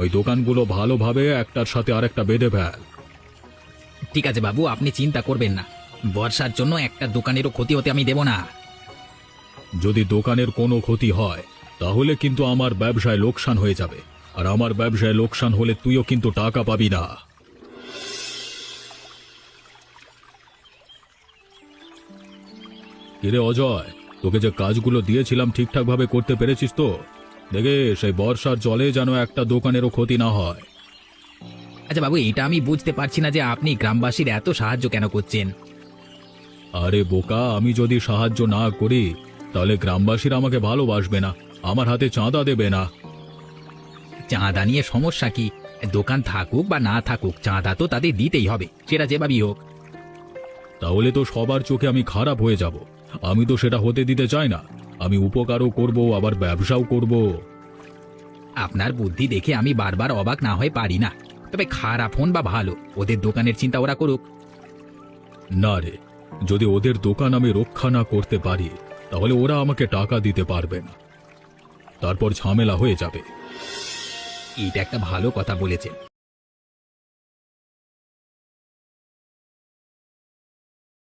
ওই দোকানগুলো ভালোভাবে একটার সাথে আরেকটা বেঁধে ফেল। ঠিক আছে বাবু, আপনি চিন্তা করবেন না। বর্ষার জন্য একটা দোকানেরও ক্ষতি হতে আমি দেব না। যদি দোকানের কোনো ক্ষতি হয় তাহলে কিন্তু আমার ব্যবসায় লোকসান হয়ে যাবে, আর আমার ব্যবসায় লোকসান হলে তুইও কিন্তু টাকা পাবি না। কিরে অজয়, তোকে যে কাজগুলো দিয়েছিলাম ঠিকঠাক ভাবে করতে পেরেছিস তো? দেখে সেই বর্ষার জলে যেন একটা দোকানেরও ক্ষতি না হয়। আচ্ছা বাবু, এটা আমি বুঝতে পারছি না যে আপনি গ্রামবাসীর এত সাহায্য কেন করছেন। আরে বোকা, আমি যদি সাহায্য না করি তাহলে গ্রামবাসীরা আমাকে ভালোবাসবে না, আমার হাতে চাঁদা দেবে না। চাঁদা নিয়ে সমস্যা কি? দোকান থাকুক বা না থাকুক, চাঁদা তো তাদের দিতেই হবে, সেটা যেভাবেই হোক। তাহলে তো সবার চোখে আমি খারাপ হয়ে যাব। আমি তো সেটা হতে দিতে চাই না। আমি উপকারও করব, আবার ব্যবসাও করব। আপনার বুদ্ধি দেখে আমি বারবার অবাক না হয়ে পারি না। তবে খারাপ হন বা ভালো, ওদের দোকানের চিন্তা ওরা করুক। না রে, যদি ওদের দোকান আমি রক্ষা না করতে পারি তাহলে ওরা আমাকে টাকা দিতে পারবে না, তারপর ঝামেলা হয়ে যাবে। এটা একটা ভালো কথা বলেছেন।